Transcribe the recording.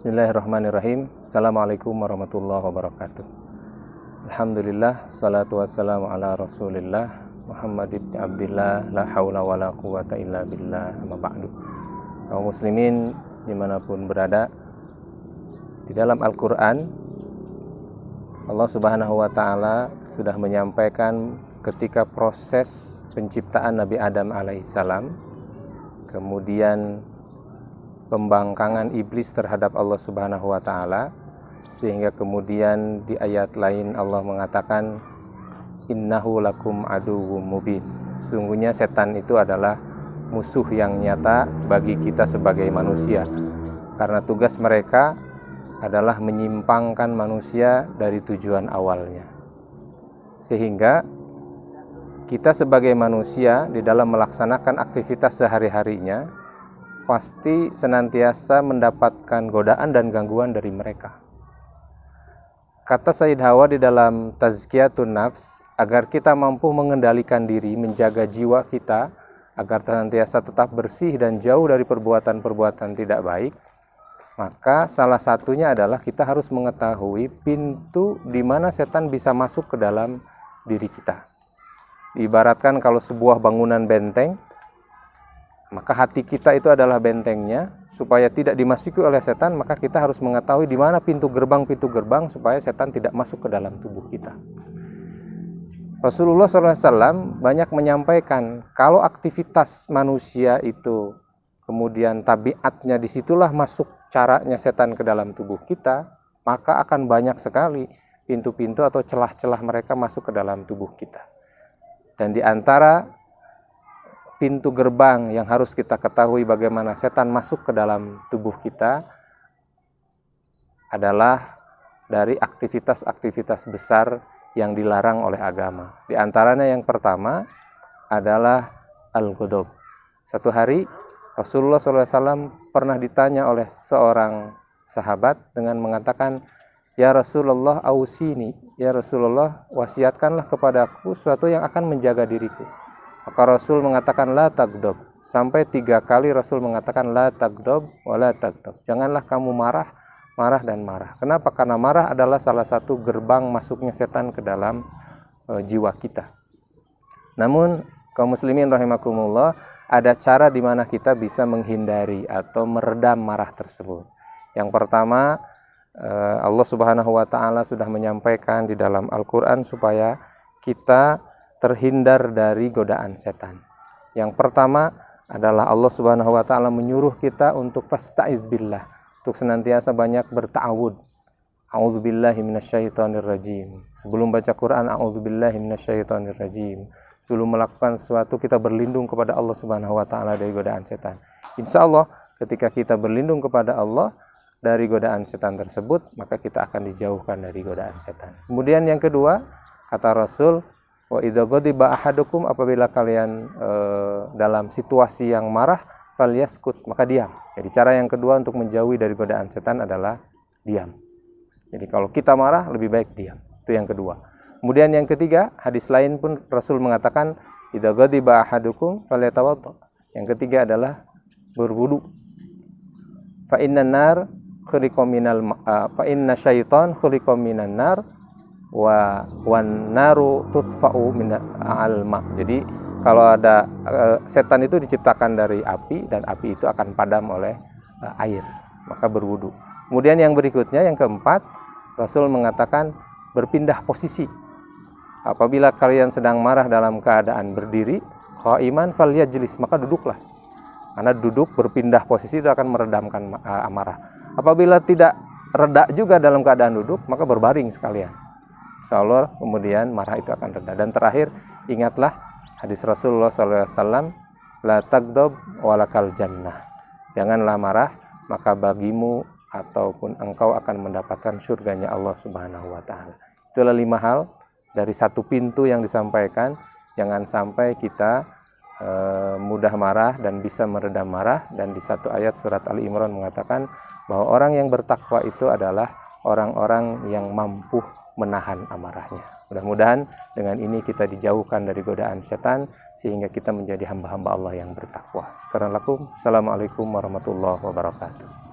Bismillahirrahmanirrahim. Assalamualaikum warahmatullahi wabarakatuh. Alhamdulillah, salatu wassalamu ala rasulillah Muhammad ibn Abdillah, la hawla wa la quwata illa billah, amma ba'du. Kaum muslimin dimanapun berada, di dalam Al-Quran Allah subhanahu wa ta'ala sudah menyampaikan ketika proses penciptaan Nabi Adam alaihissalam, kemudian pembangkangan iblis terhadap Allah subhanahu wa ta'ala, sehingga kemudian di ayat lain Allah mengatakan innahu lakum aduwwum mubin, sungguhnya setan itu adalah musuh yang nyata bagi kita sebagai manusia, karena tugas mereka adalah menyimpangkan manusia dari tujuan awalnya. Sehingga kita sebagai manusia di dalam melaksanakan aktivitas sehari-harinya pasti senantiasa mendapatkan godaan dan gangguan dari mereka. Kata Sayyid Hawa di dalam Tazkiyatun Nafs, agar kita mampu mengendalikan diri, menjaga jiwa kita agar senantiasa tetap bersih dan jauh dari perbuatan-perbuatan tidak baik, maka salah satunya adalah kita harus mengetahui pintu di mana setan bisa masuk ke dalam diri kita. Diibaratkan kalau sebuah bangunan benteng, maka hati kita itu adalah bentengnya. Supaya tidak dimasuki oleh setan, maka kita harus mengetahui di mana pintu gerbang supaya setan tidak masuk ke dalam tubuh kita. Rasulullah SAW banyak menyampaikan kalau aktivitas manusia itu kemudian tabiatnya disitulah masuk caranya setan ke dalam tubuh kita, maka akan banyak sekali pintu-pintu atau celah-celah mereka masuk ke dalam tubuh kita. Dan di antara pintu gerbang yang harus kita ketahui bagaimana setan masuk ke dalam tubuh kita adalah dari aktivitas-aktivitas besar yang dilarang oleh agama. Di antaranya yang pertama adalah al-ghadab. Satu hari Rasulullah SAW pernah ditanya oleh seorang sahabat dengan mengatakan, "Ya Rasulullah, ausini, ya Rasulullah, wasiatkanlah kepadaku sesuatu yang akan menjaga diriku." Maka Rasul mengatakan la tagdob. Sampai 3 kali Rasul mengatakan la tagdob wa la tagdob. Janganlah kamu marah dan marah. Kenapa? Karena marah adalah salah satu gerbang masuknya setan ke dalam jiwa kita. Namun kaum muslimin rahimakumullah, ada cara di mana kita bisa menghindari atau meredam marah tersebut. Yang pertama, Allah Subhanahu wa taala sudah menyampaikan di dalam Al-Qur'an supaya kita terhindar dari godaan setan. Yang pertama adalah Allah Subhanahu wa taala menyuruh kita untuk fasta'iz billah, untuk senantiasa banyak berta'awud. A'udzubillahi minasyaitonirrajim. Sebelum baca Quran, a'udzubillahi minasyaitonirrajim. Sebelum melakukan sesuatu, kita berlindung kepada Allah Subhanahu wa taala dari godaan setan. Insya Allah ketika kita berlindung kepada Allah dari godaan setan tersebut, maka kita akan dijauhkan dari godaan setan. Kemudian yang kedua, kata Rasul, wa idza ghadiba ahadukum, apabila kalian dalam situasi yang marah, falyaskut, maka diam. Jadi cara yang kedua untuk menjauhi dari godaan setan adalah diam. Jadi kalau kita marah, lebih baik diam. Itu yang kedua. Kemudian yang ketiga, hadis lain pun Rasul mengatakan idza ghadiba ahadukum falyatawadda. Yang ketiga adalah berwudu. Fa inna syaitan khuliqa minan nar wan naru tutfa'u min al-ma. Jadi kalau ada setan itu diciptakan dari api, dan api itu akan padam oleh air, maka berwudu. Kemudian yang berikutnya, yang keempat, Rasul mengatakan berpindah posisi. Apabila kalian sedang marah dalam keadaan berdiri, qaiman falyajlis, maka duduklah. Karena duduk berpindah posisi itu akan meredamkan amarah. Apabila tidak reda juga dalam keadaan duduk, maka berbaring sekalian. Insya Allah kemudian marah itu akan reda. Dan terakhir, ingatlah hadis Rasulullah SAW, la tagdob walakal jannah. Janganlah marah, maka bagimu ataupun engkau akan mendapatkan surganya Allah Subhanahu wa ta'ala. Itulah 5 hal dari satu pintu yang disampaikan. Jangan sampai kita mudah marah dan bisa meredam marah. Dan di satu ayat surat Ali Imran mengatakan bahwa orang yang bertakwa itu adalah orang-orang yang mampu menahan amarahnya. Mudah-mudahan dengan ini kita dijauhkan dari godaan setan, sehingga kita menjadi hamba-hamba Allah yang bertakwa. Sekarang lakum. Assalamualaikum warahmatullahi wabarakatuh.